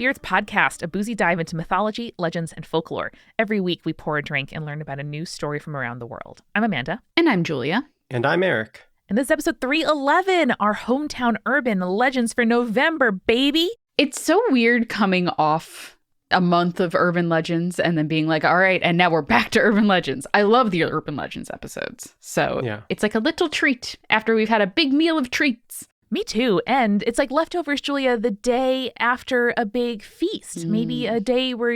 Spirits Podcast, a boozy dive into mythology, legends, and folklore. Every week we pour a drink and learn about a new story from around the world. I'm Amanda. And I'm Julia. And I'm Eric. And this is episode 311, our hometown urban legends for November, baby. It's so weird coming off a month of urban legends and then being like, all right, and now we're back to urban legends. I love the urban legends episodes. So It's like a little treat after we've had a big meal of treats. Me too. And it's like leftovers, Julia, the day after a big feast. Maybe a day where,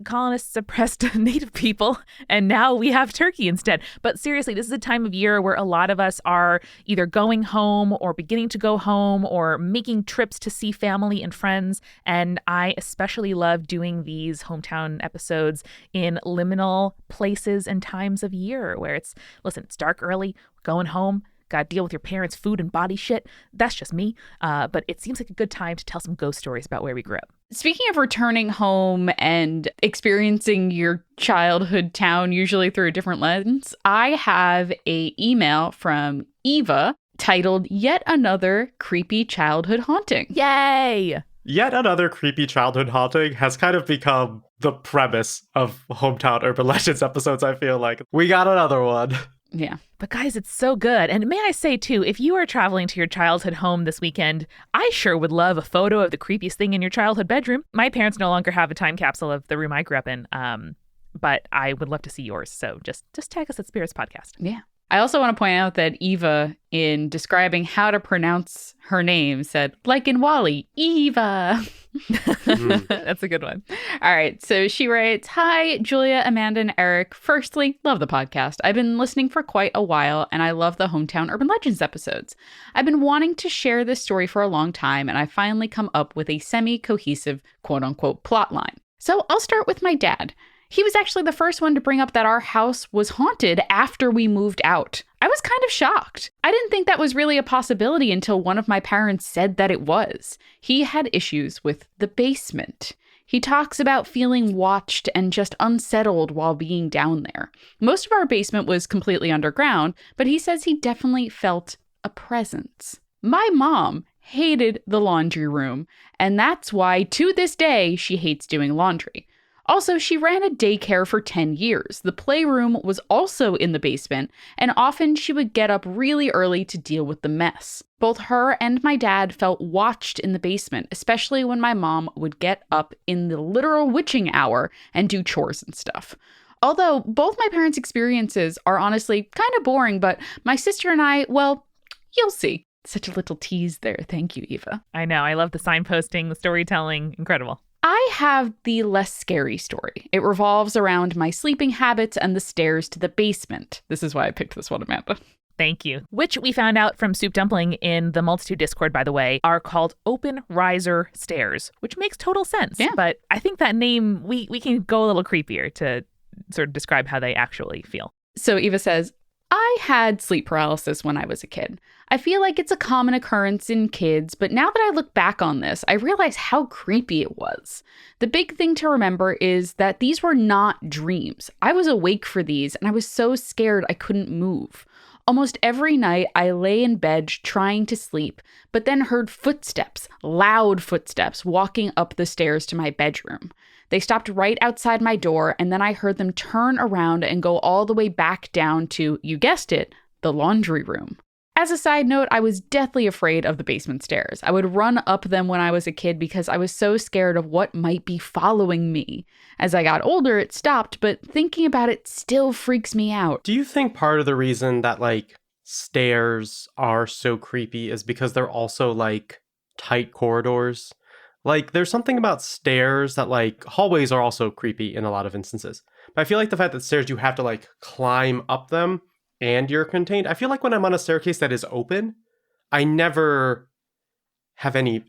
colonists oppressed native people and now we have turkey instead. But seriously, this is a time of year where a lot of us are either going home or beginning to go home or making trips to see family and friends. And I especially love doing these hometown episodes in liminal places and times of year where it's dark early, we're going home. Got to deal with your parents' food and body shit. That's just me. But it seems like a good time to tell some ghost stories about where we grew up. Speaking of returning home and experiencing your childhood town, usually through a different lens, I have an email from Eva titled Yet Another Creepy Childhood Haunting. Yay! Yet another creepy childhood haunting has kind of become the premise of Hometown Urban Legends episodes, I feel like. We got another one. Yeah. But guys, it's so good. And may I say, too, if you are traveling to your childhood home this weekend, I sure would love a photo of the creepiest thing in your childhood bedroom. My parents no longer have a time capsule of the room I grew up in, but I would love to see yours. So just tag us at Spirits Podcast. Yeah. I also want to point out that Eva, in describing how to pronounce her name, said, like in Wall-E, Eva. That's a good one. All right. So she writes, Hi, Julia, Amanda, and Eric. Firstly, love the podcast. I've been listening for quite a while, and I love the Hometown Urban Legends episodes. I've been wanting to share this story for a long time, and I finally come up with a semi-cohesive, quote-unquote, plot line. So I'll start with my dad. He was actually the first one to bring up that our house was haunted after we moved out. I was kind of shocked. I didn't think that was really a possibility until one of my parents said that it was. He had issues with the basement. He talks about feeling watched and just unsettled while being down there. Most of our basement was completely underground, but he says he definitely felt a presence. My mom hated the laundry room, and that's why to this day she hates doing laundry. Also, she ran a daycare for 10 years. The playroom was also in the basement, and often she would get up really early to deal with the mess. Both her and my dad felt watched in the basement, especially when my mom would get up in the literal witching hour and do chores and stuff. Although both my parents' experiences are honestly kind of boring, but my sister and I, well, you'll see. Such a little tease there. Thank you, Eva. I know. I love the signposting, the storytelling. Incredible. I have the less scary story. It revolves around my sleeping habits and the stairs to the basement. This is why I picked this one, Amanda. Thank you. Which we found out from Soup Dumpling in the Multitude Discord, by the way, are called open riser stairs, which makes total sense. Yeah. But I think that name, we can go a little creepier to sort of describe how they actually feel. So Eva says, I had sleep paralysis when I was a kid. I feel like it's a common occurrence in kids, but now that I look back on this, I realize how creepy it was. The big thing to remember is that these were not dreams. I was awake for these, and I was so scared I couldn't move. Almost every night, I lay in bed trying to sleep, but then heard footsteps, loud footsteps, walking up the stairs to my bedroom. They stopped right outside my door, and then I heard them turn around and go all the way back down to, you guessed it, the laundry room. As a side note, I was deathly afraid of the basement stairs. I would run up them when I was a kid because I was so scared of what might be following me. As I got older, it stopped, but thinking about it still freaks me out. Do you think part of the reason that, stairs are so creepy is because they're also, tight corridors? There's something about stairs that, hallways are also creepy in a lot of instances. But I feel like the fact that stairs, you have to, climb up them and you're contained. I feel like when I'm on a staircase that is open, I never have any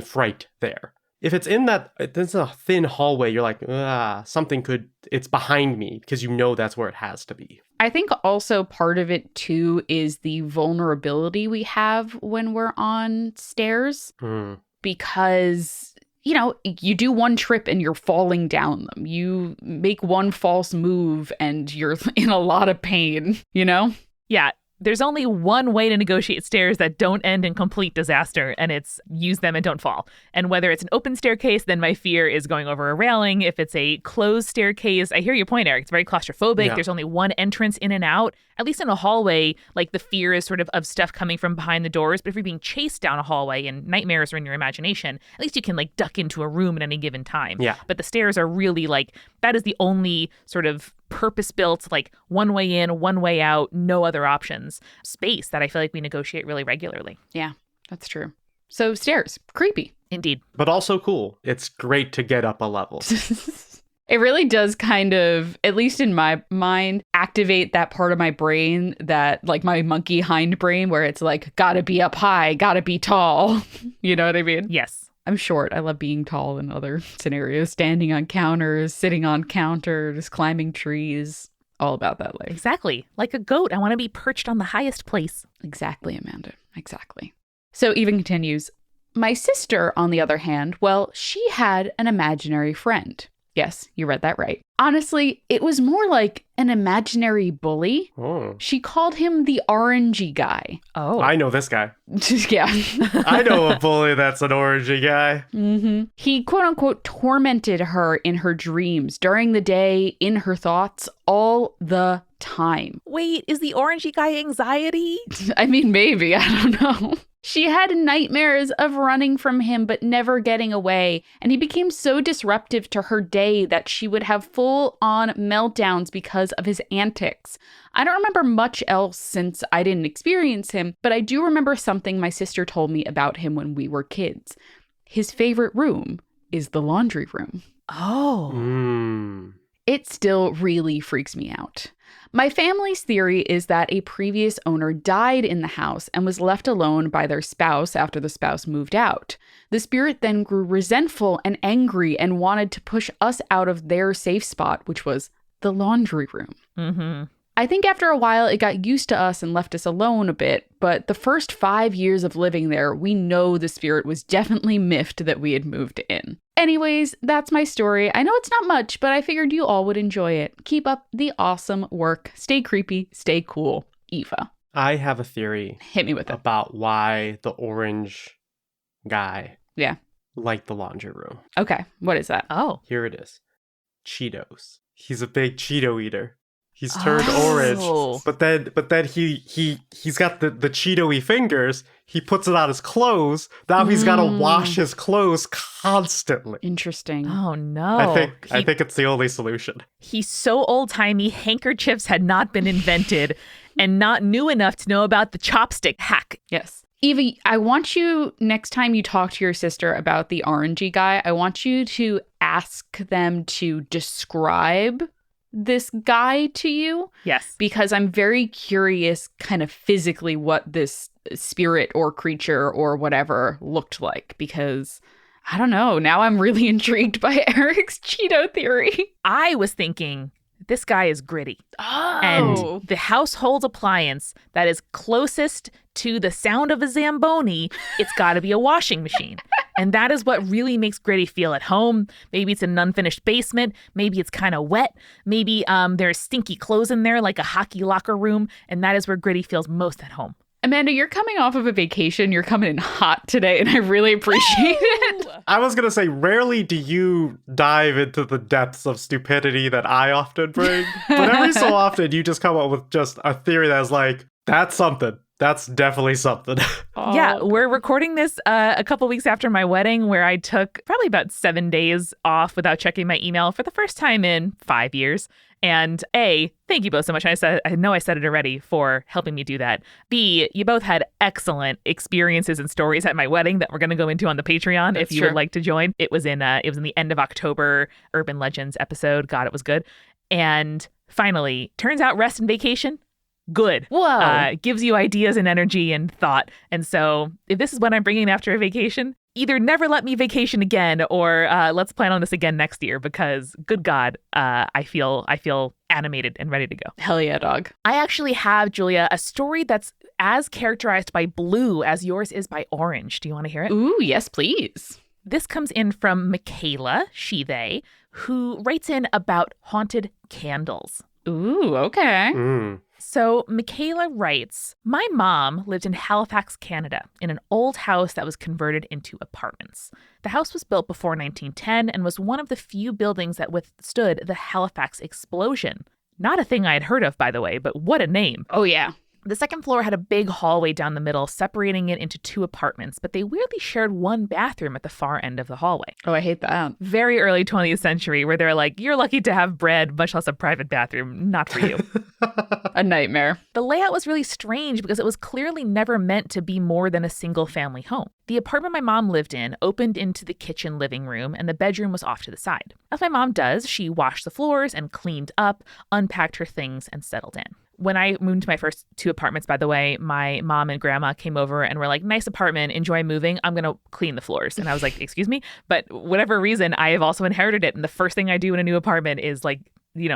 fright there. If it's in it's a thin hallway, you're like, it's behind me because you know that's where it has to be. I think also part of it too is the vulnerability we have when we're on stairs. Because, you do one trip and you're falling down them. You make one false move and you're in a lot of pain, Yeah. There's only one way to negotiate stairs that don't end in complete disaster, and it's use them and don't fall. And whether it's an open staircase, then my fear is going over a railing. If it's a closed staircase, I hear your point, Eric. It's very claustrophobic. Yeah. There's only one entrance in and out. At least in a hallway, like the fear is sort of stuff coming from behind the doors. But if you're being chased down a hallway and nightmares are in your imagination, at least you can like duck into a room at any given time. Yeah. But the stairs are really like, that is the only sort of purpose-built, like one way in, one way out, no other options space that I feel like we negotiate really regularly. Yeah, that's true. So stairs, creepy. Indeed. But also cool. It's great to get up a level. It really does kind of, at least in my mind, activate that part of my brain that, like my monkey hindbrain, where it's like, gotta be up high, gotta be tall. You know what I mean? Yes. I'm short. I love being tall in other scenarios, standing on counters, sitting on counters, climbing trees, all about that life. Exactly. Like a goat. I want to be perched on the highest place. Exactly, Amanda. Exactly. So Eva continues, my sister, on the other hand, well, she had an imaginary friend. Yes, you read that right. Honestly, it was more like an imaginary bully. Oh. She called him the orangey guy. Oh. I know this guy. Yeah. I know a bully that's an orangey guy. Mm-hmm. He, quote unquote, tormented her in her dreams, during the day, in her thoughts, all the time. Wait, is the orangey guy anxiety? I mean, maybe. I don't know. She had nightmares of running from him but never getting away, and he became so disruptive to her day that she would have full-on meltdowns because of his antics. I don't remember much else since I didn't experience him, but I do remember something my sister told me about him when we were kids. His favorite room is the laundry room. Oh. It still really freaks me out. My family's theory is that a previous owner died in the house and was left alone by their spouse after the spouse moved out. The spirit then grew resentful and angry and wanted to push us out of their safe spot, which was the laundry room. Mm-hmm. I think after a while it got used to us and left us alone a bit, but the first 5 years of living there, we know the spirit was definitely miffed that we had moved in. Anyways, that's my story. I know it's not much, but I figured you all would enjoy it. Keep up the awesome work. Stay creepy, stay cool. Eva. I have a theory. Hit me with it. About why the orange guy liked the laundry room. Okay, what is that? Oh. Here it is. Cheetos. He's a big Cheeto eater. He's turned orange, but then he's got the Cheeto-y fingers. He puts it on his clothes. Now he's got to wash his clothes constantly. Interesting. Oh no! I think it's the only solution. He's so old-timey. Handkerchiefs had not been invented, and not new enough to know about the chopstick hack. Yes. Eva, I want you, next time you talk to your sister about the orangey guy, I want you to ask them to describe this guy to you. Yes. Because I'm very curious kind of physically what this spirit or creature or whatever looked like, because I don't know. Now I'm really intrigued by Eric's Cheeto theory. I was thinking this guy is gritty. Oh. And the household appliance that is closest to the sound of a Zamboni, it's got to be a washing machine. And that is what really makes Gritty feel at home. Maybe it's an unfinished basement. Maybe it's kind of wet. Maybe there's stinky clothes in there like a hockey locker room. And that is where Gritty feels most at home. Amanda, you're coming off of a vacation. You're coming in hot today, and I really appreciate it. I was going to say, rarely do you dive into the depths of stupidity that I often bring. But every so often, you just come up with just a theory that's like, that's something. That's definitely something. Yeah, we're recording this a couple weeks after my wedding, where I took probably about 7 days off without checking my email for the first time in 5 years. And A, thank you both so much. I know I said it already for helping me do that. B, you both had excellent experiences and stories at my wedding that we're going to go into on the Patreon. That's if you would like to join. It was in the end of October Urban Legends episode. God, it was good. And finally, turns out rest and vacation, good. Whoa. Gives you ideas and energy and thought. And so if this is what I'm bringing after a vacation, either never let me vacation again or let's plan on this again next year, because good God, I feel animated and ready to go. Hell yeah, dog. I actually have, Julia, a story that's as characterized by blue as yours is by orange. Do you want to hear it? Ooh, yes, please. This comes in from Michaela, she, they, who writes in about haunted candles. Ooh, okay. So Michaela writes, my mom lived in Halifax, Canada, in an old house that was converted into apartments. The house was built before 1910 and was one of the few buildings that withstood the Halifax explosion. Not a thing I had heard of, by the way, but what a name. Oh, yeah. The second floor had a big hallway down the middle, separating it into 2 apartments, but they weirdly shared 1 bathroom at the far end of the hallway. Oh, I hate that. Very early 20th century, where they're like, you're lucky to have bread, much less a private bathroom. Not for you. A nightmare. The layout was really strange because it was clearly never meant to be more than a single family home. The apartment my mom lived in opened into the kitchen living room, and the bedroom was off to the side. As my mom does, she washed the floors and cleaned up, unpacked her things, and settled in. When I moved to my first 2 apartments, by the way, my mom and grandma came over and were like, nice apartment, enjoy moving. I'm going to clean the floors. And I was like, excuse me? But whatever reason, I have also inherited it. And the first thing I do in a new apartment is like,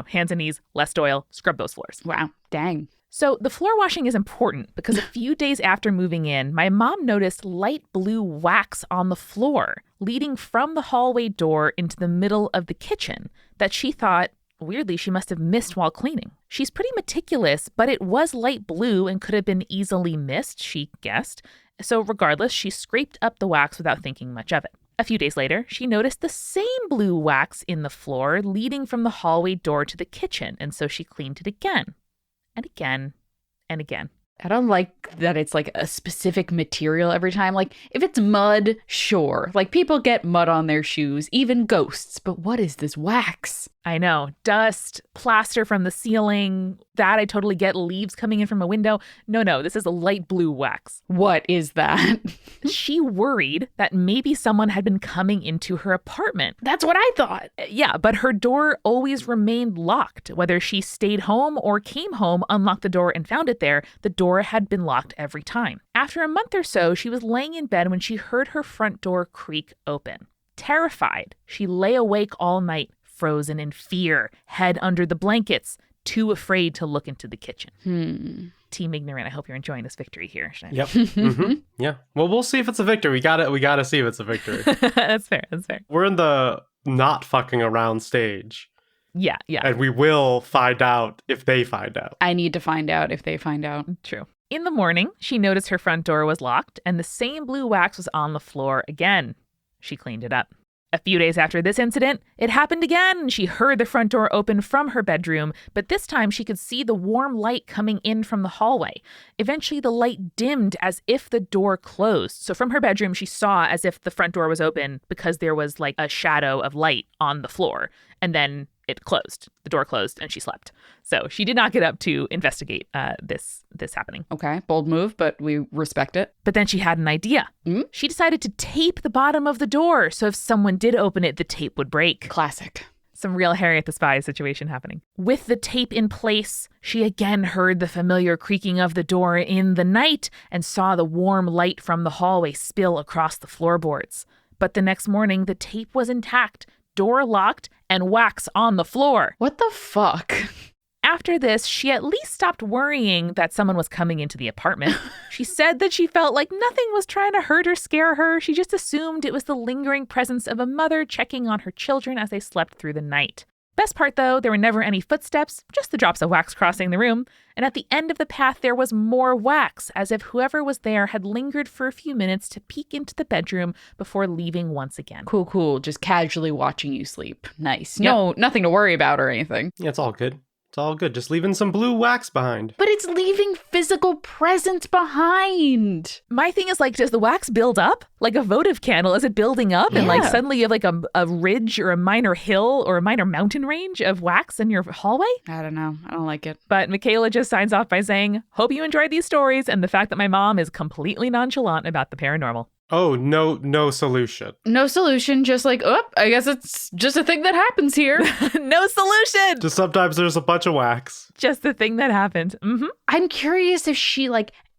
hands and knees, less oil, scrub those floors. Wow. Dang. So the floor washing is important because a few days after moving in, my mom noticed light blue wax on the floor leading from the hallway door into the middle of the kitchen that she thought, weirdly, she must have missed while cleaning. She's pretty meticulous, but it was light blue and could have been easily missed, she guessed. So regardless, she scraped up the wax without thinking much of it. A few days later, she noticed the same blue wax in the floor leading from the hallway door to the kitchen, and so she cleaned it again, and again, and again. I don't like that it's like a specific material every time. Like, if it's mud, sure. Like, people get mud on their shoes, even ghosts. But what is this wax? I know. Dust, plaster from the ceiling. That I totally get. Leaves coming in from a window. No, this is a light blue wax. What is that? She worried that maybe someone had been coming into her apartment. That's what I thought. Yeah, but her door always remained locked. Whether she stayed home or came home, unlocked the door, and found it there, the door had been locked every time. After a month or so, she was laying in bed when she heard her front door creak open. Terrified, she lay awake all night, frozen in fear, head under the blankets, too afraid to look into the kitchen. Team Ignorant, I hope you're enjoying this victory here. Yep. Mm-hmm. Yeah. Well, we'll see if it's a victory. We gotta see if it's a victory. That's fair. We're in the not fucking around stage. Yeah. And we will find out if they find out. I need to find out if they find out. True. In the morning, she noticed her front door was locked and the same blue wax was on the floor again. She cleaned it up. A few days after this incident, it happened again. She heard the front door open from her bedroom, but this time she could see the warm light coming in from the hallway. Eventually, the light dimmed as if the door closed. So from her bedroom, she saw as if the front door was open because there was like a shadow of light on the floor. And then it closed. The door closed and she slept. So she did not get up to investigate this happening. Okay, bold move, but we respect it. But then she had an idea. She decided to tape the bottom of the door so if someone did open it, the tape would break. Classic. Some real Harriet the Spy situation happening. With the tape in place, she again heard the familiar creaking of the door in the night and saw the warm light from the hallway spill across the floorboards. But the next morning, the tape was intact, door locked, and wax on the floor. What the fuck? After this, she at least stopped worrying that someone was coming into the apartment. She said that she felt like nothing was trying to hurt or scare her. She just assumed it was the lingering presence of a mother checking on her children as they slept through the night. Best part, though, there were never any footsteps, just the drops of wax crossing the room. And at the end of the path, there was more wax, as if whoever was there had lingered for a few minutes to peek into the bedroom before leaving once again. Cool. Just casually watching you sleep. Nice. Yep. No, nothing to worry about or anything. Yeah, it's all good. It's all good. Just leaving some blue wax behind. But it's leaving physical presence behind. My thing is, like, does the wax build up? Like a votive candle, is it building up? Yeah. And like suddenly you have like a ridge or a minor hill or a minor mountain range of wax in your hallway? I don't know. I don't like it. But Michaela just signs off by saying, hope you enjoyed these stories and the fact that my mom is completely nonchalant about the paranormal. Oh, no solution. No solution, just like, I guess it's just a thing that happens here. No solution! Just sometimes there's a bunch of wax. Just the thing that happened. I'm curious if she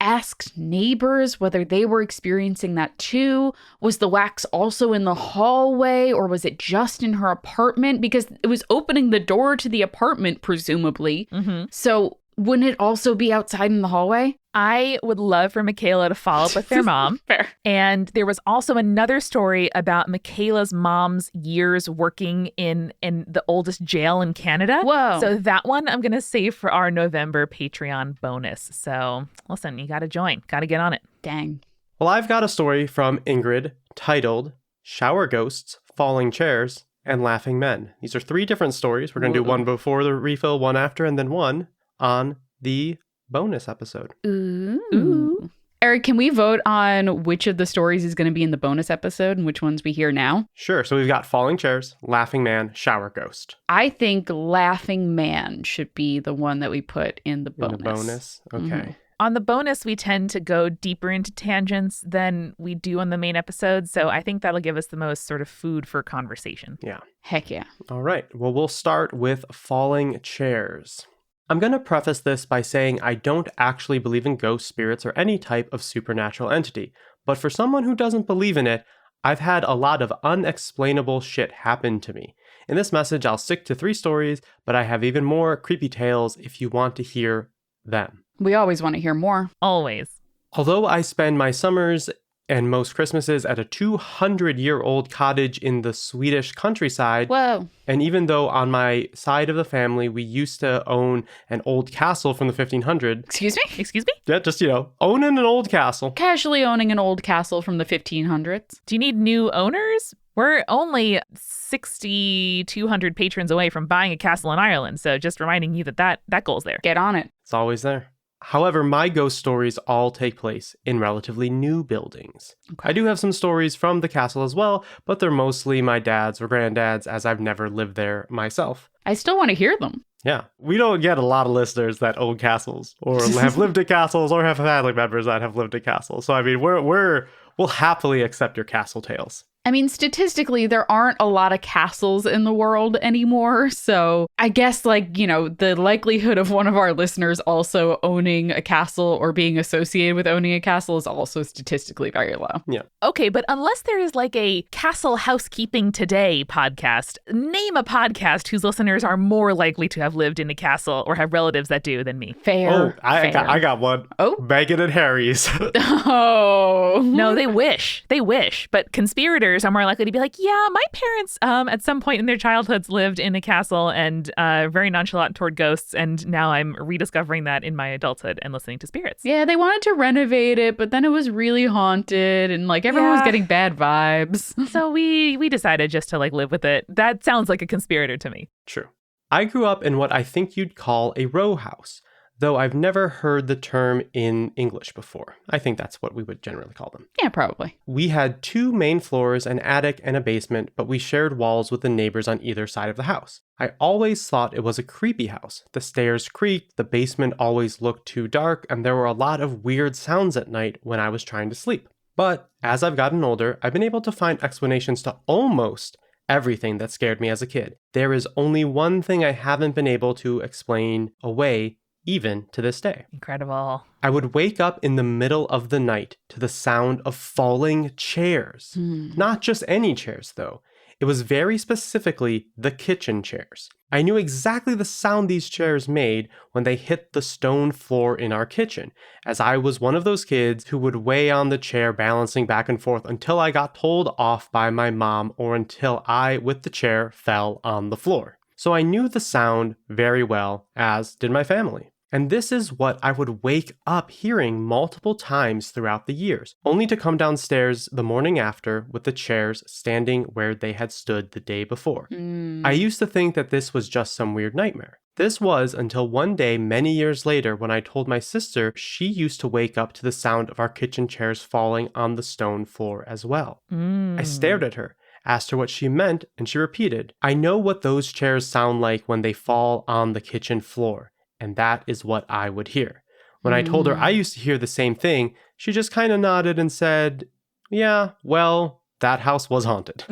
asked neighbors whether they were experiencing that too. Was the wax also in the hallway or was it just in her apartment? Because it was opening the door to the apartment, presumably. So Wouldn't it also be outside in the hallway? I would love for Michaela to follow up with their mom. Fair. And there was also another story about Michaela's mom's years working in the oldest jail in Canada. Whoa. So that one I'm going to save for our November Patreon bonus. So listen, you got to join. Got to get on it. Dang. Well, I've got a story from Ingrid titled Shower Ghosts, Falling Chairs, and Laughing Men. These are 3 different stories. We're going to do one before the refill, one after, and then one on the bonus episode. Ooh. Eric, can we vote on which of the stories is going to be in the bonus episode and which ones we hear now? Sure. So we've got Falling Chairs, Laughing Man, Shower Ghost. I think Laughing Man should be the one that we put in the bonus. Okay. On the bonus, we tend to go deeper into tangents than we do on the main episode. So I think that'll give us the most sort of food for conversation. Yeah. Heck yeah. All right. Well, we'll start with Falling Chairs. I'm going to preface this by saying I don't actually believe in ghost spirits or any type of supernatural entity, but for someone who doesn't believe in it, I've had a lot of unexplainable shit happen to me. In this message, I'll stick to 3 stories, but I have even more creepy tales if you want to hear them. We always want to hear more. Always. Although I spend my summers and most Christmases at a 200-year-old cottage in the Swedish countryside. Whoa. And even though on my side of the family, we used to own an old castle from the 1500s. Excuse me? Excuse me? Yeah, just, owning an old castle. Casually owning an old castle from the 1500s. Do you need new owners? We're only 6,200 patrons away from buying a castle in Ireland. So just reminding you that goal's there. Get on it. It's always there. However, my ghost stories all take place in relatively new buildings. Okay. I do have some stories from the castle as well, but they're mostly my dad's or granddad's, as I've never lived there myself. I still want to hear them. Yeah, we don't get a lot of listeners that own castles or have lived at castles or have family members that have lived at castles. So I mean, we'll happily accept your castle tales. I mean, statistically, there aren't a lot of castles in the world anymore. So I guess, the likelihood of one of our listeners also owning a castle or being associated with owning a castle is also statistically very low. Yeah. Okay, but unless there is a Castle Housekeeping Today podcast, name a podcast whose listeners are more likely to have lived in a castle or have relatives that do than me. Fair. Oh, I fair. got one. Oh. Meghan and Harry's. Oh. No, they wish. They wish. But conspirators are more likely to be like, yeah, my parents at some point in their childhoods lived in a castle and very nonchalant toward ghosts. And now I'm rediscovering that in my adulthood and listening to spirits. Yeah, they wanted to renovate it, but then it was really haunted and everyone was getting bad vibes. So we decided just to live with it. That sounds like a conspirator to me. True. I grew up in what I think you'd call a row house, though I've never heard the term in English before. I think that's what we would generally call them. Yeah, probably. We had 2 main floors, an attic, and a basement, but we shared walls with the neighbors on either side of the house. I always thought it was a creepy house. The stairs creaked, the basement always looked too dark, and there were a lot of weird sounds at night when I was trying to sleep. But as I've gotten older, I've been able to find explanations to almost everything that scared me as a kid. There is only one thing I haven't been able to explain away even to this day. Incredible. I would wake up in the middle of the night to the sound of falling chairs. Not just any chairs, though. It was very specifically the kitchen chairs. I knew exactly the sound these chairs made when they hit the stone floor in our kitchen, as I was one of those kids who would weigh on the chair balancing back and forth until I got told off by my mom or until I, with the chair, fell on the floor. So I knew the sound very well, as did my family. And this is what I would wake up hearing multiple times throughout the years, only to come downstairs the morning after with the chairs standing where they had stood the day before. I used to think that this was just some weird nightmare. This was until one day many years later when I told my sister she used to wake up to the sound of our kitchen chairs falling on the stone floor as well. I stared at her, asked her what she meant, and she repeated, "I know what those chairs sound like when they fall on the kitchen floor. And that is what I would hear." When I told her I used to hear the same thing, she just kind of nodded and said, "Yeah, well, that house was haunted."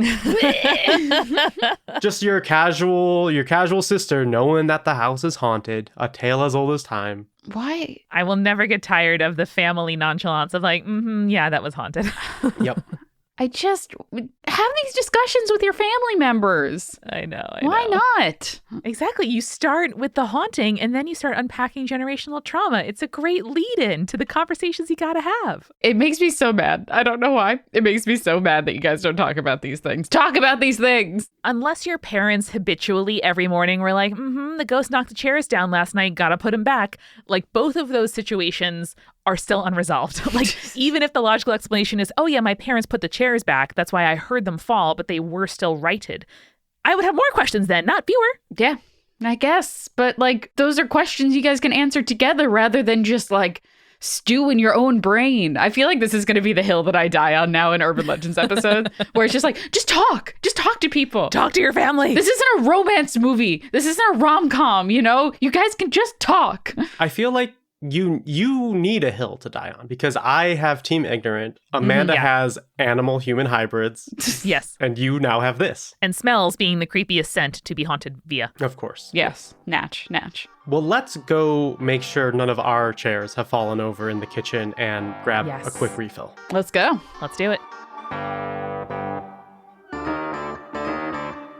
Just your casual sister knowing that the house is haunted, a tale as old as time. Why? I will never get tired of the family nonchalance of yeah, that was haunted. Yep. I just have these discussions with your family members. I know. Why not? Exactly. You start with the haunting and then you start unpacking generational trauma. It's a great lead-in to the conversations you gotta have. It makes me so mad. I don't know why. It makes me so mad that you guys don't talk about these things. Talk about these things! Unless your parents habitually every morning were like, the ghost knocked the chairs down last night, gotta put him back. Like, both of those situations are still unresolved. Like, even if the logical explanation is, oh yeah, my parents put the chairs back, that's why I heard them fall, but they were still righted. I would have more questions then, not fewer. Yeah, I guess. But like, those are questions you guys can answer together rather than just like stew in your own brain. I feel like this is going to be the hill that I die on now in Urban Legends episodes, where it's just like, just talk to people. Talk to your family. This isn't a romance movie. This isn't a rom-com, you know? You guys can just talk. I feel like you need a hill to die on because I have Team Ignorant. Amanda has animal-human hybrids. Yes. And you now have this. And smells being the creepiest scent to be haunted via. Of course. Yes. Natch. Well, let's go make sure none of our chairs have fallen over in the kitchen and grab a quick refill. Let's go. Let's do it.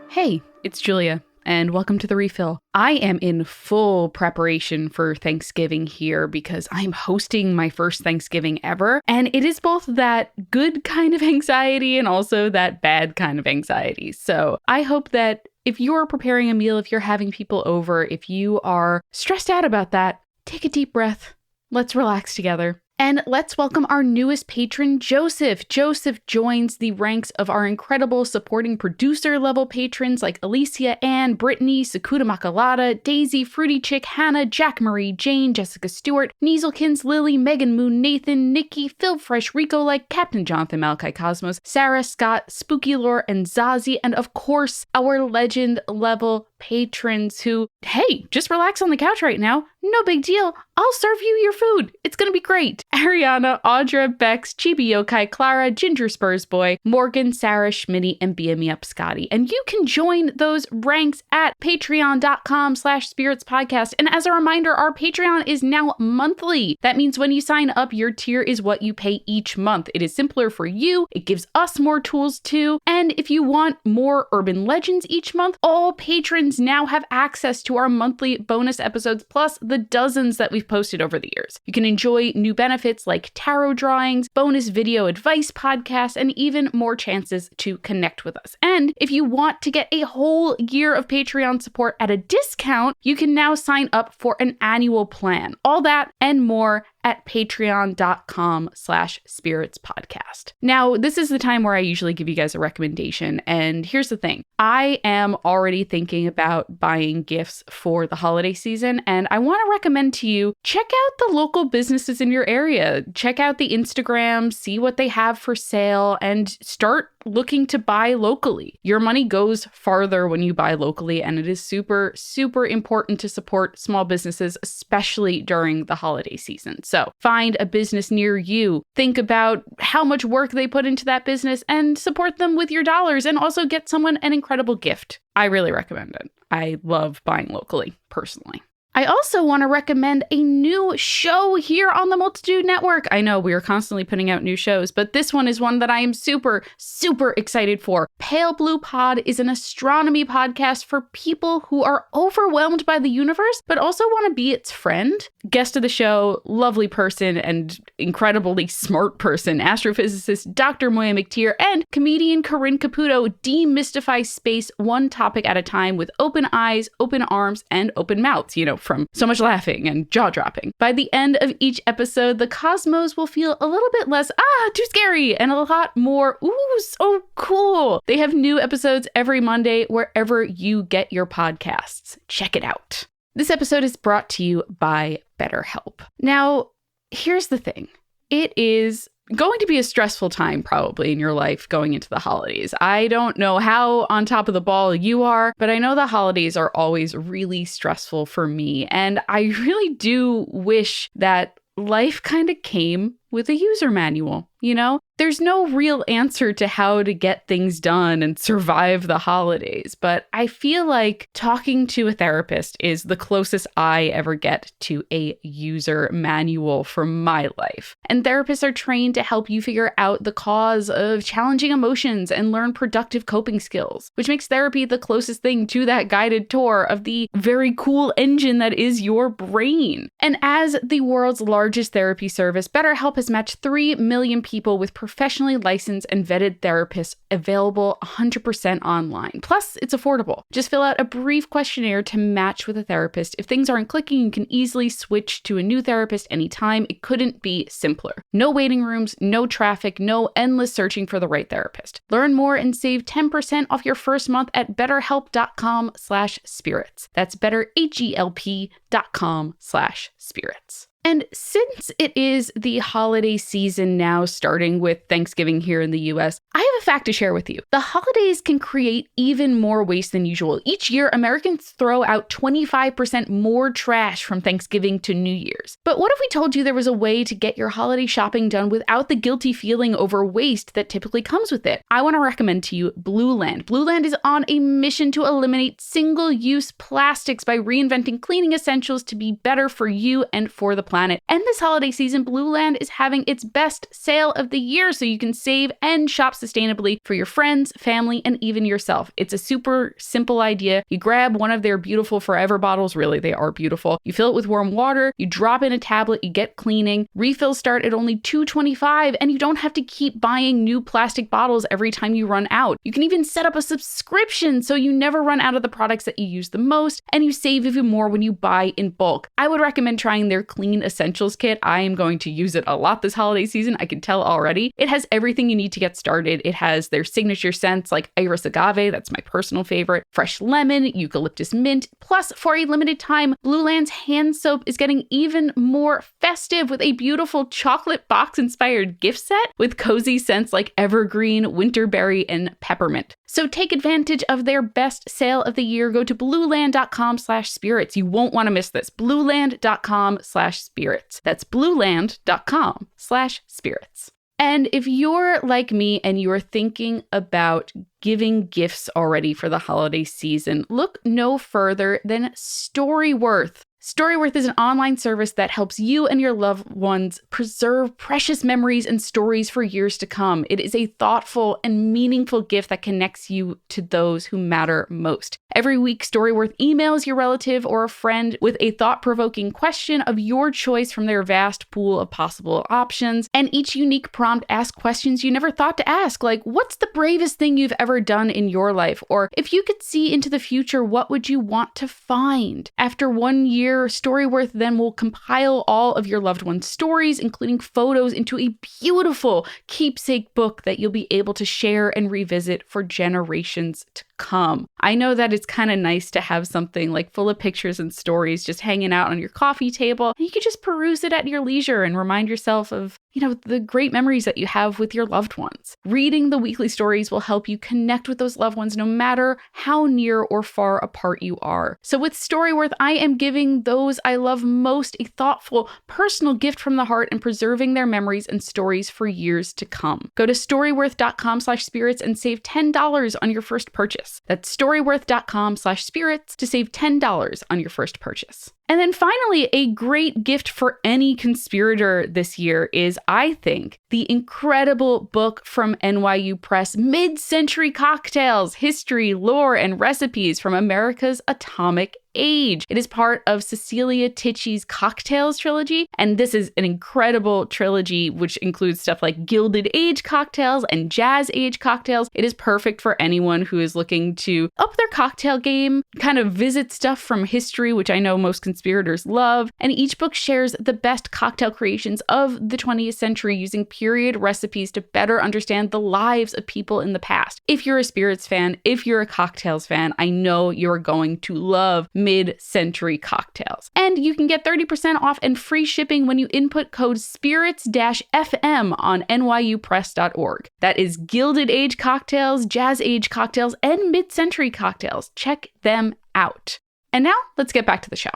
Hey, it's Julia. And welcome to The Refill. I am in full preparation for Thanksgiving here because I'm hosting my first Thanksgiving ever. And it is both that good kind of anxiety and also that bad kind of anxiety. So I hope that if you're preparing a meal, if you're having people over, if you are stressed out about that, take a deep breath. Let's relax together. And let's welcome our newest patron, Joseph. Joseph joins the ranks of our incredible supporting producer level patrons like Alicia, Ann, Brittany, Sakuta Makalata, Daisy, Fruity Chick, Hannah, Jack Marie, Jane, Jessica Stewart, Nieselkins, Lily, Megan Moon, Nathan, Nikki, Phil Fresh, Rico Like, Captain Jonathan Malachi Cosmos, Sarah, Scott, Spooky Lore, and Zazie, and of course, our legend level patrons who, hey, just relax on the couch right now. No big deal. I'll serve you your food. It's gonna be great. Ariana, Audra, Bex, Chibi Yokai, Clara, Ginger Spurs Boy, Morgan, Sarah, Schmitty, and BME Up Scotty. And you can join those ranks at patreon.com/spiritspodcast. And as a reminder, our Patreon is now monthly. That means when you sign up, your tier is what you pay each month. It is simpler for you. It gives us more tools too. And if you want more urban legends each month, all patrons now have access to our monthly bonus episodes, plus the dozens that we've posted over the years. You can enjoy new benefits like tarot drawings, bonus video advice podcasts, and even more chances to connect with us. And if you want to get a whole year of Patreon support at a discount, you can now sign up for an annual plan. All that and more at patreon.com/spiritspodcast. Now, this is the time where I usually give you guys a recommendation. And here's the thing. I am already thinking about buying gifts for the holiday season. And I want to recommend to you, check out the local businesses in your area. Check out the Instagram, see what they have for sale, and start looking to buy locally. Your money goes farther when you buy locally, and it is super, super important to support small businesses, especially during the holiday season. So find a business near you, think about how much work they put into that business, and support them with your dollars, and also get someone an incredible gift. I really recommend it. I love buying locally, personally. I also want to recommend a new show here on the Multitude Network. I know we are constantly putting out new shows, but this one is one that I am super, super excited for. Pale Blue Pod is an astronomy podcast for people who are overwhelmed by the universe, but also want to be its friend. Guest of the show, lovely person and incredibly smart person, astrophysicist Dr. Moya McTeer, and comedian Corinne Caputo demystify space one topic at a time with open eyes, open arms, and open mouths, from so much laughing and jaw-dropping. By the end of each episode, the cosmos will feel a little bit less, too scary, and a lot more, so cool. They have new episodes every Monday wherever you get your podcasts. Check it out. This episode is brought to you by BetterHelp. Now, here's the thing. It is going to be a stressful time probably in your life going into the holidays. I don't know how on top of the ball you are, but I know the holidays are always really stressful for me. And I really do wish that life kind of came with a user manual, you know? There's no real answer to how to get things done and survive the holidays, but I feel like talking to a therapist is the closest I ever get to a user manual for my life. And therapists are trained to help you figure out the cause of challenging emotions and learn productive coping skills, which makes therapy the closest thing to that guided tour of the very cool engine that is your brain. And as the world's largest therapy service, BetterHelp has matched 3 million people with professionally licensed and vetted therapists available 100% online. Plus, it's affordable. Just fill out a brief questionnaire to match with a therapist. If things aren't clicking, you can easily switch to a new therapist anytime. It couldn't be simpler. No waiting rooms, no traffic, no endless searching for the right therapist. Learn more and save 10% off your first month at betterhelp.com/spirits. That's betterhelp.com/spirits. And since it is the holiday season now, starting with Thanksgiving here in the US, I have a fact to share with you. The holidays can create even more waste than usual. Each year, Americans throw out 25% more trash from Thanksgiving to New Year's. But what if we told you there was a way to get your holiday shopping done without the guilty feeling over waste that typically comes with it? I want to recommend to you Blueland. Blueland is on a mission to eliminate single-use plastics by reinventing cleaning essentials to be better for you and for the planet. And this holiday season, Blueland is having its best sale of the year, so you can save and shop sustainably for your friends, family, and even yourself. It's a super simple idea. You grab one of their beautiful forever bottles. Really, they are beautiful. You fill it with warm water, you drop in a tablet, you get cleaning. Refills start at only $2.25, and you don't have to keep buying new plastic bottles every time you run out. You can even set up a subscription so you never run out of the products that you use the most, and you save even more when you buy in bulk. I would recommend trying their Clean Essentials Kit. I am going to use it a lot this holiday season. I can tell already. It has everything you need to get started. It has their signature scents like Iris Agave, that's my personal favorite, fresh lemon, eucalyptus mint. Plus, for a limited time, Blueland's hand soap is getting even more festive with a beautiful chocolate box-inspired gift set with cozy scents like evergreen, winterberry, and peppermint. So take advantage of their best sale of the year. Go to blueland.com/spirits. You won't want to miss this. blueland.com/spirits. That's blueland.com/spirits. And if you're like me and you're thinking about giving gifts already for the holiday season, look no further than Storyworth. Storyworth is an online service that helps you and your loved ones preserve precious memories and stories for years to come. It is a thoughtful and meaningful gift that connects you to those who matter most. Every week, Storyworth emails your relative or a friend with a thought-provoking question of your choice from their vast pool of possible options. And each unique prompt asks questions you never thought to ask, like, what's the bravest thing you've ever done in your life? Or if you could see into the future, what would you want to find? After 1 year, Storyworth then will compile all of your loved one's stories, including photos, into a beautiful keepsake book that you'll be able to share and revisit for generations to come. I know that it's kind of nice to have something like full of pictures and stories just hanging out on your coffee table. And you can just peruse it at your leisure and remind yourself of, the great memories that you have with your loved ones. Reading the weekly stories will help you connect with those loved ones no matter how near or far apart you are. So with Storyworth, I am giving those I love most a thoughtful, personal gift from the heart and preserving their memories and stories for years to come. Go to storyworth.com/spirits and save $10 on your first purchase. That's storyworth.com/spirits to save $10 on your first purchase. And then finally, a great gift for any conspirator this year is, I think, the incredible book from NYU Press, Mid-Century Cocktails: History, Lore, and Recipes from America's Atomic Age. It is part of Cecilia Ticci's Cocktails trilogy, and this is an incredible trilogy which includes stuff like Gilded Age cocktails and Jazz Age cocktails. It is perfect for anyone who is looking to up their cocktail game, kind of visit stuff from history, which I know most conspirators love, and each book shares the best cocktail creations of the 20th century using period recipes to better understand the lives of people in the past. If you're a spirits fan, if you're a cocktails fan, I know you're going to love Mid-Century Cocktails. And you can get 30% off and free shipping when you input code SPIRITS-FM on nyupress.org. That is Gilded Age cocktails, Jazz Age cocktails, and Mid-Century cocktails. Check them out. And now let's get back to the show.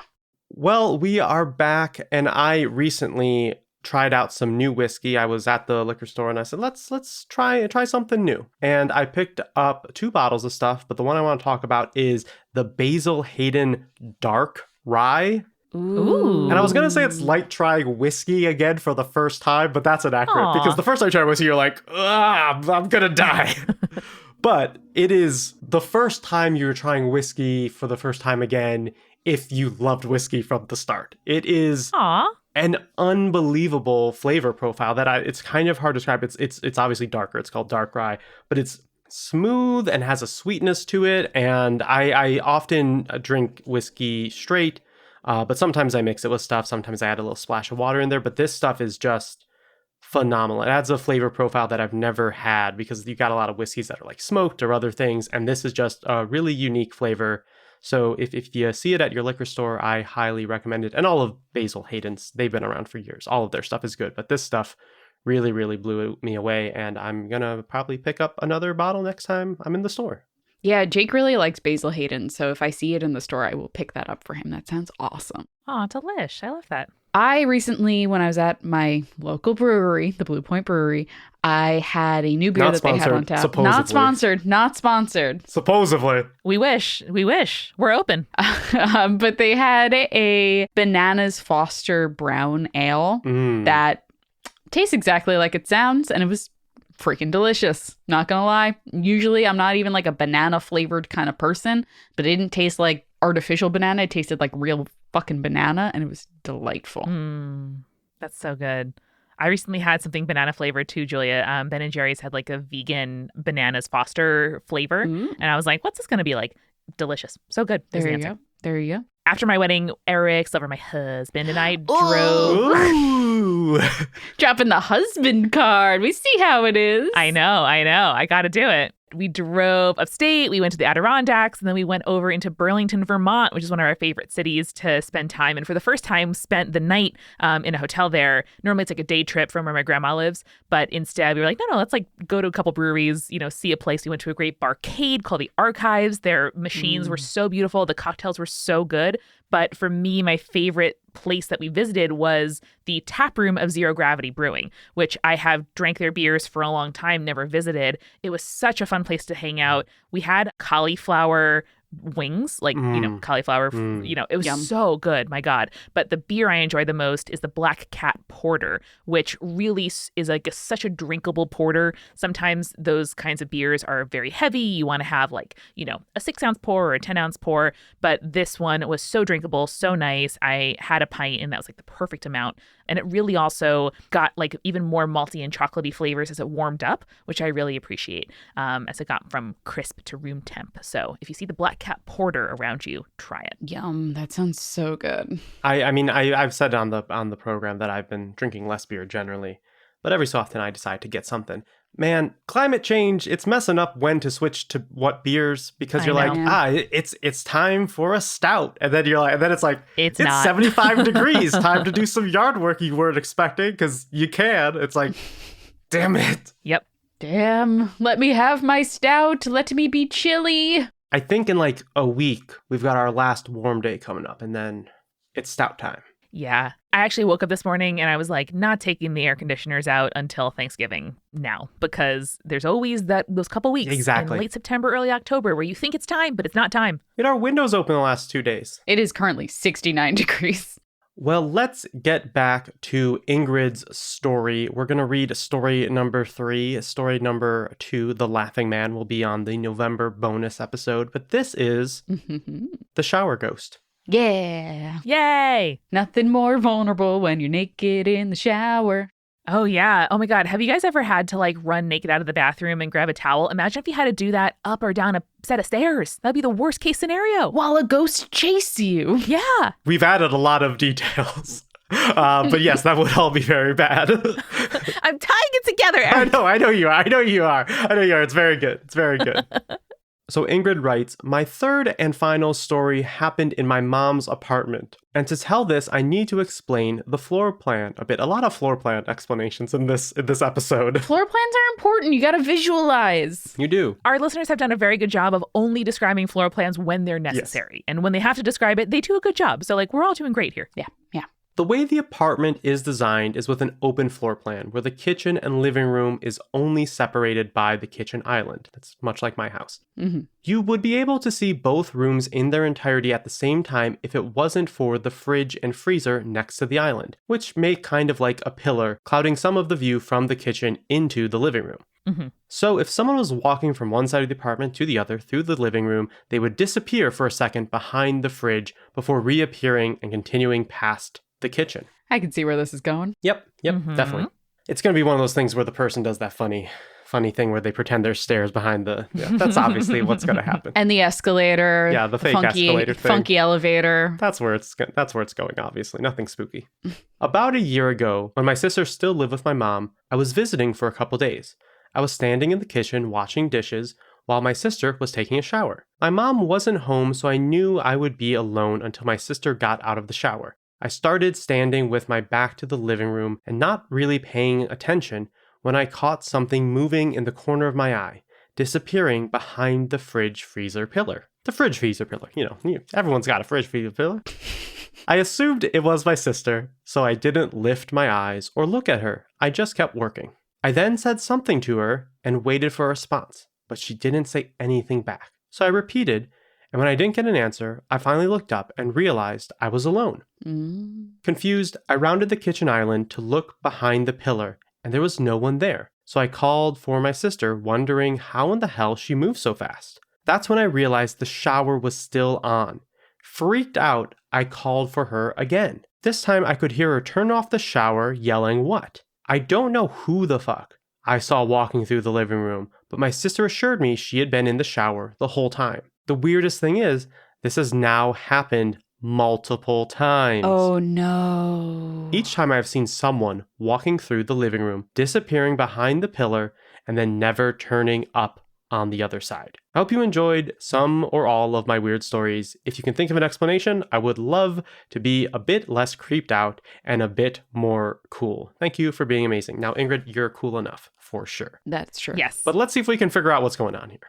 Well, we are back, and I recently tried out some new whiskey. I was at the liquor store and I said, let's try something new. And I picked up 2 bottles of stuff, but the one I want to talk about is the Basil Hayden Dark Rye. Ooh. And I was going to say it's like trying whiskey again for the first time, but that's inaccurate because the first time you try whiskey, you're like, I'm going to die. But it is the first time you're trying whiskey for the first time again if you loved whiskey from the start. It is an unbelievable flavor profile that it's kind of hard to describe. It's obviously darker. It's called dark rye, but it's smooth and has a sweetness to it. And I often drink whiskey straight, but sometimes I mix it with stuff. Sometimes I add a little splash of water in there. But this stuff is just phenomenal. It adds a flavor profile that I've never had because you got a lot of whiskeys that are like smoked or other things. And this is just a really unique flavor. So if you see it at your liquor store, I highly recommend it. And all of Basil Hayden's, they've been around for years. All of their stuff is good. But this stuff really, really blew me away. And I'm going to probably pick up another bottle next time I'm in the store. Yeah, Jake really likes Basil Hayden. So if I see it in the store, I will pick that up for him. That sounds awesome. Oh, delish. I love that. I recently, when I was at my local brewery, the Blue Point Brewery, I had a new beer that they had on tap. Supposedly. Not sponsored. Supposedly. We wish. We're open. But they had a Bananas Foster Brown Ale that tastes exactly like it sounds, and it was freaking delicious. Not gonna lie. Usually I'm not even like a banana flavored kind of person, but it didn't taste like artificial banana. It tasted like real fucking banana, and it was delightful. That's so good. I recently had something banana flavored too, Julia. Ben and Jerry's had like a vegan Bananas Foster flavor, and I was like, what's this gonna be like? Delicious. So good. There you go. There you go. After my wedding, Eric, Silver, my husband, and I drove. Ooh. Dropping the husband card. We see how it is. I know. I got to do it. We drove upstate, we went to the Adirondacks, and then we went over into Burlington, Vermont, which is one of our favorite cities to spend time. And for the first time, spent the night in a hotel there. Normally it's like a day trip from where my grandma lives, but instead we were like, no, let's like go to a couple breweries, see a place. We went to a great barcade called the Archives. Their machines were so beautiful. The cocktails were so good. But for me, my favorite place that we visited was the tap room of Zero Gravity Brewing, which I have drank their beers for a long time, never visited. It was such a fun place to hang out. We had cauliflower wings, like, cauliflower, it was Yum. so good, my God. But the beer I enjoy the most is the Black Cat Porter, which really is like such a drinkable porter. Sometimes those kinds of beers are very heavy. You want to have like, a 6-ounce pour or a 10-ounce pour. But this one was so drinkable, so nice. I had a pint and that was like the perfect amount. And it really also got like even more malty and chocolatey flavors as it warmed up, which I really appreciate as it got from crisp to room temp. So if you see the Black Cat Porter around you, try it. Yum. That sounds so good. I mean, I've said on the program that I've been drinking less beer generally, but every so often I decide to get something. Man, climate change, it's messing up when to switch to what beers because you're like, it's time for a stout. And then it's like, it's not. 75 degrees, time to do some yard work you weren't expecting because you can. It's like, damn it. Yep. Damn, let me have my stout. Let me be chilly. I think in like a week, we've got our last warm day coming up and then it's stout time. Yeah. I actually woke up this morning and I was like, not taking the air conditioners out until Thanksgiving now, because there's always those couple weeks in late September, early October where you think it's time, but it's not time. We had our windows open the last 2 days. It is currently 69 degrees. Well, let's get back to Ingrid's story. We're going to read story number 3. Story number 2, The Laughing Man, will be on the November bonus episode, but this is The Shower Ghost. Yeah. Yay. Nothing more vulnerable when you're naked in the shower. Oh, yeah. Oh, my God. Have you guys ever had to like run naked out of the bathroom and grab a towel? Imagine if you had to do that up or down a set of stairs. That'd be the worst case scenario. While a ghost chased you. Yeah. We've added a lot of details. But yes, that would all be very bad. I'm tying it together, Eric. I know you are. It's very good. So Ingrid writes, my third and final story happened in my mom's apartment. And to tell this, I need to explain the floor plan a bit. A lot of floor plan explanations in this episode. Floor plans are important. You got to visualize. You do. Our listeners have done a very good job of only describing floor plans when they're necessary. Yes. And when they have to describe it, they do a good job. So like we're all doing great here. Yeah. The way the apartment is designed is with an open floor plan where the kitchen and living room is only separated by the kitchen island. That's much like my house. Mm-hmm. You would be able to see both rooms in their entirety at the same time if it wasn't for the fridge and freezer next to the island, which make kind of like a pillar, clouding some of the view from the kitchen into the living room. Mm-hmm. So if someone was walking from one side of the apartment to the other through the living room, they would disappear for a second behind the fridge before reappearing and continuing past the kitchen. I can see where this is going. Yep, definitely. It's going to be one of those things where the person does that funny thing where they pretend there's stairs behind the... Yeah, that's obviously what's going to happen. And the escalator. Yeah, the fake escalator thing. Funky elevator. That's where it's going, obviously. Nothing spooky. About a year ago, when my sister still lived with my mom, I was visiting for a couple days. I was standing in the kitchen washing dishes while my sister was taking a shower. My mom wasn't home, so I knew I would be alone until my sister got out of the shower. I started standing with my back to the living room and not really paying attention when I caught something moving in the corner of my eye, disappearing behind the fridge freezer pillar. The fridge freezer pillar, everyone's got a fridge freezer pillar. I assumed it was my sister, so I didn't lift my eyes or look at her. I just kept working. I then said something to her and waited for a response, but she didn't say anything back. So I repeated, and when I didn't get an answer, I finally looked up and realized I was alone. Confused, I rounded the kitchen island to look behind the pillar, and there was no one there. So I called for my sister, wondering how in the hell she moved so fast. That's when I realized the shower was still on. Freaked out, I called for her again. This time I could hear her turn off the shower, yelling what? I don't know who the fuck I saw walking through the living room, but my sister assured me she had been in the shower the whole time. The weirdest thing is, this has now happened multiple times. Oh no. Each time I've seen someone walking through the living room, disappearing behind the pillar, and then never turning up on the other side. I hope you enjoyed some or all of my weird stories. If you can think of an explanation, I would love to be a bit less creeped out and a bit more cool. Thank you for being amazing. Now, Ingrid, you're cool enough, for sure. That's true. Yes. But let's see if we can figure out what's going on here.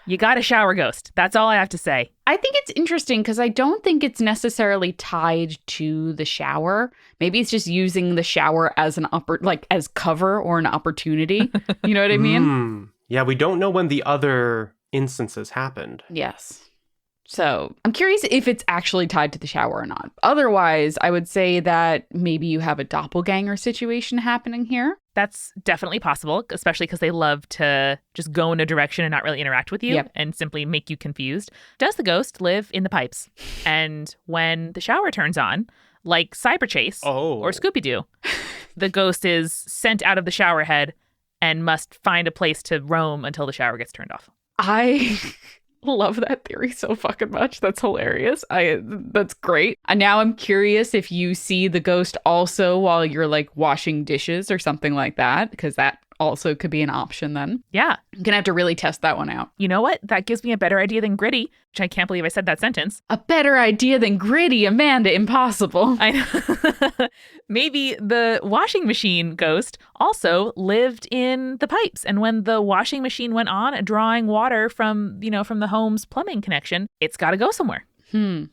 You got a shower ghost. That's all I have to say. I think it's interesting because I don't think it's necessarily tied to the shower. Maybe it's just using the shower as as cover or an opportunity. You know what I mean? Yeah, we don't know when the other instances happened. Yes. So I'm curious if it's actually tied to the shower or not. Otherwise, I would say that maybe you have a doppelganger situation happening here. That's definitely possible, especially because they love to just go in a direction and not really interact with you and simply make you confused. Does the ghost live in the pipes? And when the shower turns on, like Cyber Chase or Scooby-Doo, the ghost is sent out of the shower head and must find a place to roam until the shower gets turned off. I love that theory so fucking much. That's hilarious. That's great. And now I'm curious if you see the ghost also while you're like washing dishes or something like that, because that also could be an option then. Yeah. I'm going to have to really test that one out. You know what? That gives me a better idea than Gritty, which I can't believe I said that sentence. A better idea than Gritty, Amanda. Impossible. I know. Maybe the washing machine ghost also lived in the pipes. And when the washing machine went on drawing water from the home's plumbing connection, it's got to go somewhere. Does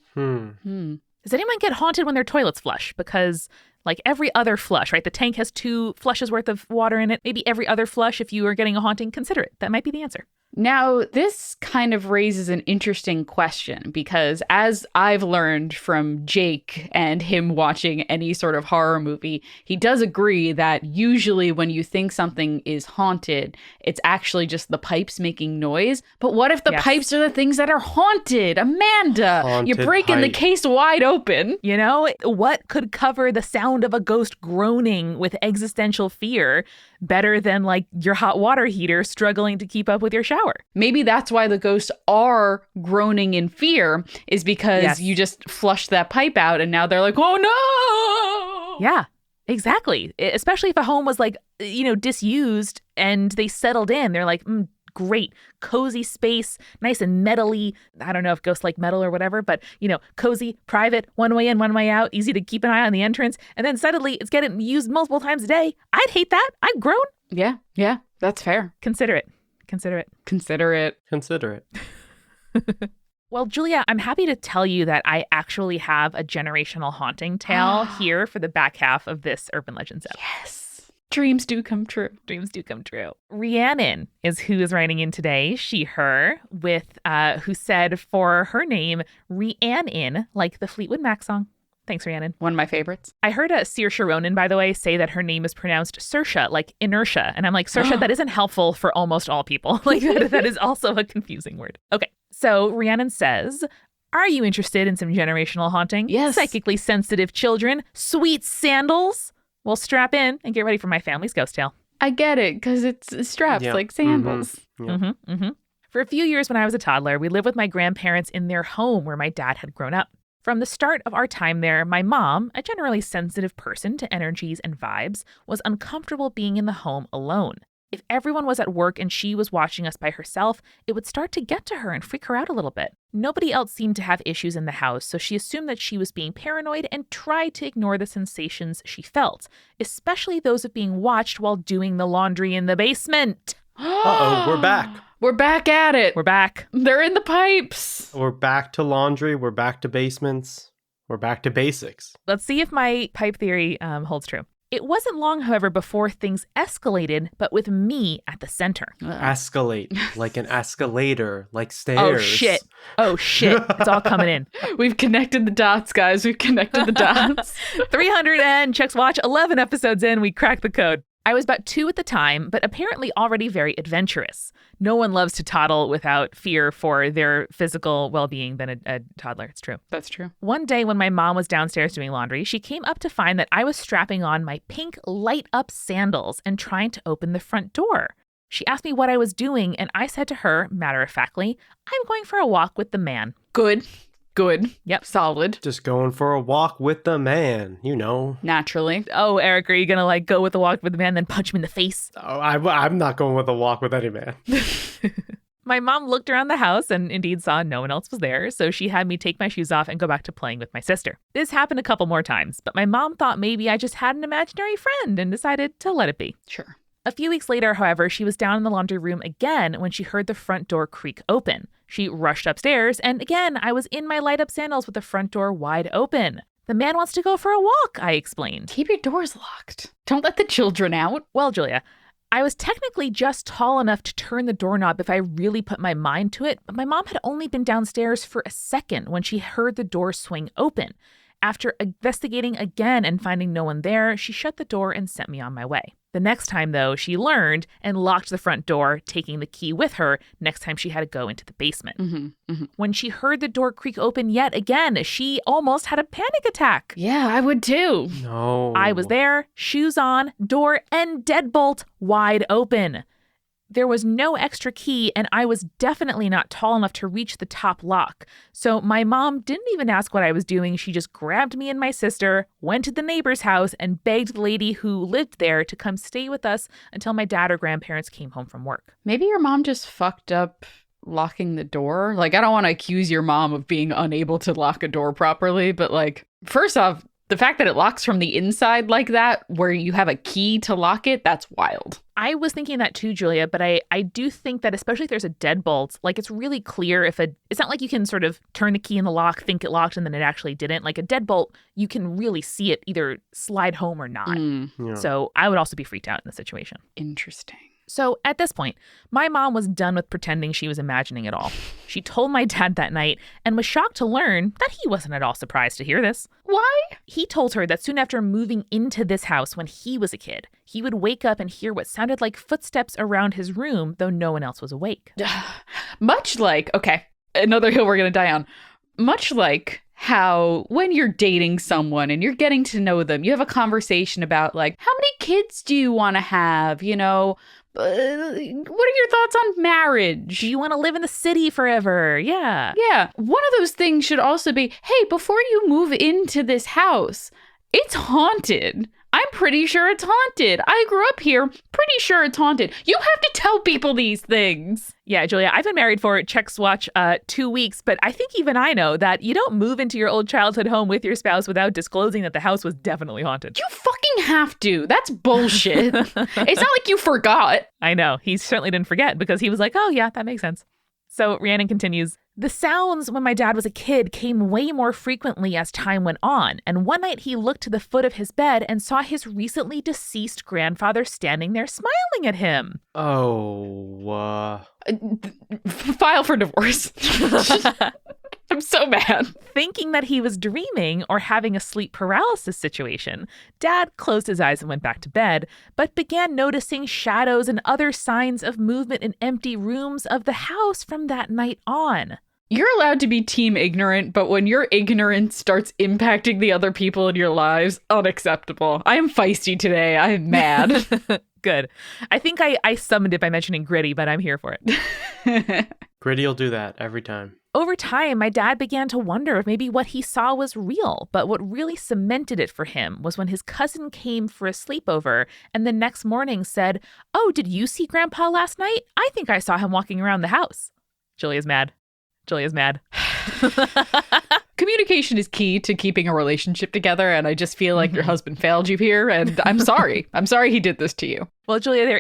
anyone get haunted when their toilets flush? Because like every other flush, right? The tank has 2 flushes worth of water in it. Maybe every other flush, if you are getting a haunting, consider it. That might be the answer. Now, this kind of raises an interesting question because as I've learned from Jake and him watching any sort of horror movie, he does agree that usually when you think something is haunted, it's actually just the pipes making noise. But what if the pipes are the things that are haunted? Amanda, you're breaking the case wide open. You know, what could cover the sound of a ghost groaning with existential fear better than like your hot water heater struggling to keep up with your shower? Maybe that's why the ghosts are groaning in fear, is because you just flushed that pipe out and now they're like, oh no! Yeah, exactly. Especially if a home was like, disused and they settled in. They're like, great, cozy space, nice and metally. I don't know if ghosts like metal or whatever, but, cozy, private, one way in, one way out, easy to keep an eye on the entrance. And then suddenly it's getting used multiple times a day. I'd hate that. I'd groan. Yeah, that's fair. Consider it. Consider it. Consider it. Well, Julia, I'm happy to tell you that I actually have a generational haunting tale here for the back half of this Urban Legends episode. Yes. Dreams do come true. Dreams do come true. Rhiannon is who is writing in today, she, her, with who said for her name, Rhiannon, like the Fleetwood Mac song. Thanks, Rhiannon. One of my favorites. I heard Saoirse Ronan, by the way, say that her name is pronounced Saoirse, like inertia. And I'm like, Saoirse, that isn't helpful for almost all people. Like that is also a confusing word. Okay, so Rhiannon says, are you interested in some generational haunting? Yes. Psychically sensitive children, sweet sandals? Well, strap in and get ready for my family's ghost tale. I get it, because it's straps like sandals. For a few years when I was a toddler, we lived with my grandparents in their home where my dad had grown up. From the start of our time there, my mom, a generally sensitive person to energies and vibes, was uncomfortable being in the home alone. If everyone was at work and she was watching us by herself, it would start to get to her and freak her out a little bit. Nobody else seemed to have issues in the house, so she assumed that she was being paranoid and tried to ignore the sensations she felt, especially those of being watched while doing the laundry in the basement. Uh-oh, we're back. We're back at it. We're back. They're in the pipes. We're back to laundry. We're back to basements. We're back to basics. Let's see if my pipe theory holds true. It wasn't long, however, before things escalated, but with me at the center. Escalate, like an escalator, like stairs. Oh, shit. It's all coming in. We've connected the dots, guys. We've connected the dots. 300 and Checks Watch, 11 episodes in, we cracked the code. I was about 2 at the time, but apparently already very adventurous. No one loves to toddle without fear for their physical well-being than a toddler. It's true. That's true. One day when my mom was downstairs doing laundry, she came up to find that I was strapping on my pink light-up sandals and trying to open the front door. She asked me what I was doing, and I said to her, matter-of-factly, I'm going for a walk with the man. Good. Yep. Solid. Just going for a walk with the man, you know. Naturally. Oh, Eric, are you going to go with the walk with the man, then punch him in the face? Oh, I'm not going with a walk with any man. My mom looked around the house and indeed saw no one else was there, so she had me take my shoes off and go back to playing with my sister. This happened a couple more times, but my mom thought maybe I just had an imaginary friend and decided to let it be. Sure. A few weeks later, however, she was down in the laundry room again when she heard the front door creak open. She rushed upstairs, and again, I was in my light-up sandals with the front door wide open. The man wants to go for a walk, I explained. Keep your doors locked. Don't let the children out. Well, Julia, I was technically just tall enough to turn the doorknob if I really put my mind to it, but my mom had only been downstairs for a second when she heard the door swing open. After investigating again and finding no one there, she shut the door and sent me on my way. The next time, though, she learned and locked the front door, taking the key with her next time she had to go into the basement. When she heard the door creak open yet again, she almost had a panic attack. Yeah, I would too. No. I was there, shoes on, door and deadbolt wide open. There was no extra key, and I was definitely not tall enough to reach the top lock. So my mom didn't even ask what I was doing. She just grabbed me and my sister, went to the neighbor's house, and begged the lady who lived there to come stay with us until my dad or grandparents came home from work. Maybe your mom just fucked up locking the door. I don't want to accuse your mom of being unable to lock a door properly, but first off, the fact that it locks from the inside like that, where you have a key to lock it, that's wild. I was thinking that too, Julia, but I do think that especially if there's a deadbolt, it's really clear it's not like you can sort of turn the key in the lock, think it locked, and then it actually didn't. Like a deadbolt, you can really see it either slide home or not. Yeah. So I would also be freaked out in the situation. Interesting. So at this point, my mom was done with pretending she was imagining it all. She told my dad that night and was shocked to learn that he wasn't at all surprised to hear this. Why? He told her that soon after moving into this house when he was a kid, he would wake up and hear what sounded like footsteps around his room, though no one else was awake. Much like, okay, another hill we're going to die on. Much like how when you're dating someone and you're getting to know them, you have a conversation about how many kids do you want to have? What are your thoughts on marriage? Do you want to live in the city forever? Yeah. Yeah. One of those things should also be, hey, before you move into this house, it's haunted. I'm pretty sure it's haunted. I grew up here, pretty sure it's haunted. You have to tell people these things. Yeah, Julia, I've been married for Checks Watch 2 weeks, but I think even I know that you don't move into your old childhood home with your spouse without disclosing that the house was definitely haunted. You fucking have to. That's bullshit. It's not like you forgot. I know. He certainly didn't forget because he was like, oh, yeah, that makes sense. So Rhiannon continues, The sounds when my dad was a kid came way more frequently as time went on, and one night he looked to the foot of his bed and saw his recently deceased grandfather standing there smiling at him. Oh, File for divorce. I'm so mad. Thinking that he was dreaming or having a sleep paralysis situation, Dad closed his eyes and went back to bed, but began noticing shadows and other signs of movement in empty rooms of the house from that night on. You're allowed to be team ignorant, but when your ignorance starts impacting the other people in your lives, unacceptable. I am feisty today. I'm mad. Good. I think I summoned it by mentioning Gritty, but I'm here for it. Gritty will do that every time. Over time, my dad began to wonder if maybe what he saw was real, but what really cemented it for him was when his cousin came for a sleepover and the next morning said, "Oh, did you see Grandpa last night? I think I saw him walking around the house." Julia's mad. Communication is key to keeping a relationship together, and I just feel like your husband failed you here, and I'm sorry. I'm sorry he did this to you. Well, Julia, there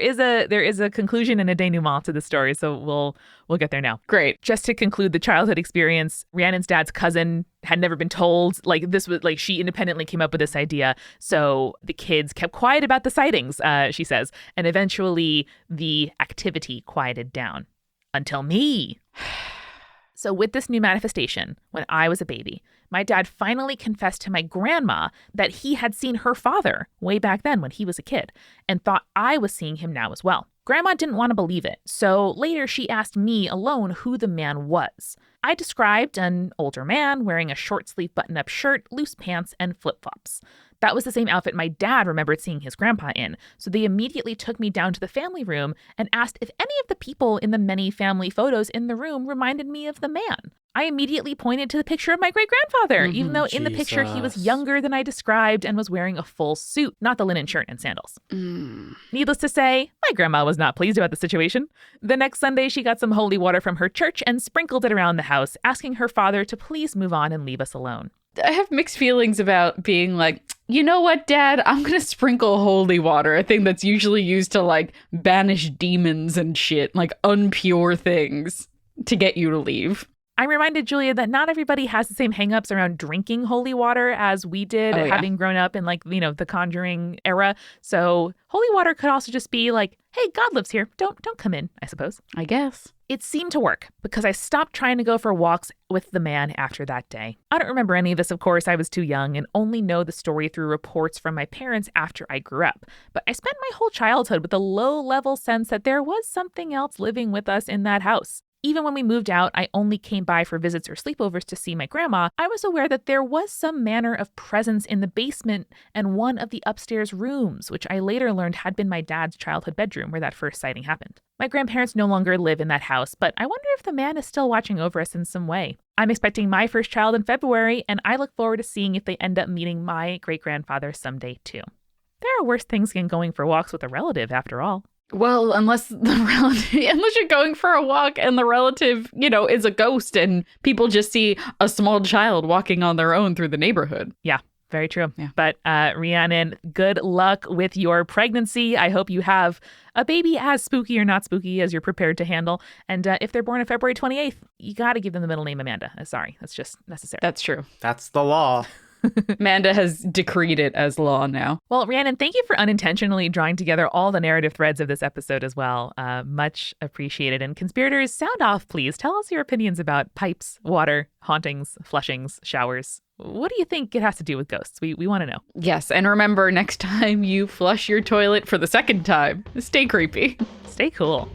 is a conclusion and a denouement to the story, so we'll get there now. Great. Just to conclude the childhood experience, Rhiannon's dad's cousin had never been told. Like, this was like she independently came up with this idea, so the kids kept quiet about the sightings, she says, and eventually the activity quieted down until me. So with this new manifestation, when I was a baby, my dad finally confessed to my grandma that he had seen her father way back then when he was a kid and thought I was seeing him now as well. Grandma didn't want to believe it, so later she asked me alone who the man was. I described an older man wearing a short-sleeve button-up shirt, loose pants, and flip-flops. That was the same outfit my dad remembered seeing his grandpa in, so they immediately took me down to the family room and asked if any of the people in the many family photos in the room reminded me of the man. I immediately pointed to the picture of my great-grandfather, even though in the picture he was younger than I described and was wearing a full suit, not the linen shirt and sandals. Needless to say, my grandma was not pleased about the situation. The next Sunday, she got some holy water from her church and sprinkled it around the house, asking her father to please move on and leave us alone. I have mixed feelings about being like, you know what, Dad? I'm going to sprinkle holy water, a thing that's usually used to, like, banish demons and shit, like unpure things, to get you to leave. I reminded Julia that not everybody has the same hangups around drinking holy water as we did, having grown up in, like, you know, the Conjuring era. So holy water could also just be like, hey, God lives here. Don't come in, I suppose. I guess. It seemed to work because I stopped trying to go for walks with the man after that day. I don't remember any of this, of course. I was too young and only know the story through reports from my parents after I grew up. But I spent my whole childhood with a low-level sense that there was something else living with us in that house. Even when we moved out, I only came by for visits or sleepovers to see my grandma. I was aware that there was some manner of presence in the basement and one of the upstairs rooms, which I later learned had been my dad's childhood bedroom where that first sighting happened. My grandparents no longer live in that house, but I wonder if the man is still watching over us in some way. I'm expecting my first child in February, and I look forward to seeing if they end up meeting my great-grandfather someday too. There are worse things than going for walks with a relative, after all. Well, unless you're going for a walk and the relative, you know, is a ghost and people just see a small child walking on their own through the neighborhood. Yeah, very true. Yeah. But Rhiannon, good luck with your pregnancy. I hope you have a baby as spooky or not spooky as you're prepared to handle. And if they're born on February 28th, you got to give them the middle name Amanda. Sorry, that's just necessary. That's true. That's the law. Amanda has decreed it as law now. Well, Rhiannon, thank you for unintentionally drawing together all the narrative threads of this episode as well. Much appreciated. And conspirators, sound off, please. Tell us your opinions about pipes, water, hauntings, flushings, showers. What do you think it has to do with ghosts? We want to know. Yes, and remember, next time you flush your toilet for the second time, stay creepy. Stay cool.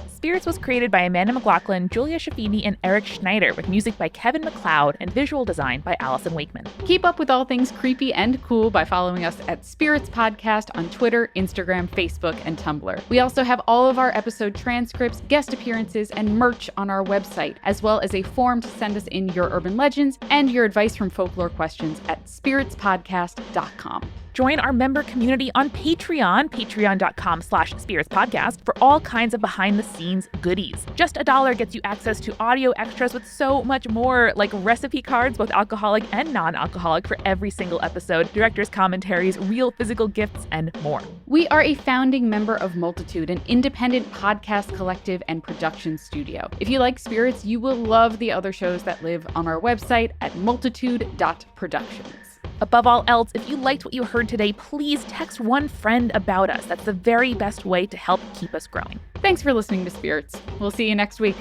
Spirits was created by Amanda McLaughlin, Julia Shafini, and Eric Schneider, with music by Kevin MacLeod and visual design by Allison Wakeman. Keep up with all things creepy and cool by following us at Spirits Podcast on Twitter, Instagram, Facebook, and Tumblr. We also have all of our episode transcripts, guest appearances, and merch on our website, as well as a form to send us in your urban legends and your advice from folklore questions at spiritspodcast.com. join our member community on Patreon, patreon.com/spiritspodcast, for all kinds of behind-the-scenes goodies. Just $1 gets you access to audio extras with so much more, like recipe cards, both alcoholic and non-alcoholic, for every single episode, director's commentaries, real physical gifts, and more. We are a founding member of Multitude, an independent podcast collective and production studio. If you like spirits, you will love the other shows that live on our website at multitude.productions. Above all else, if you liked what you heard today, please text one friend about us. That's the very best way to help keep us growing. Thanks for listening to Spirits. We'll see you next week.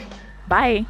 Bye.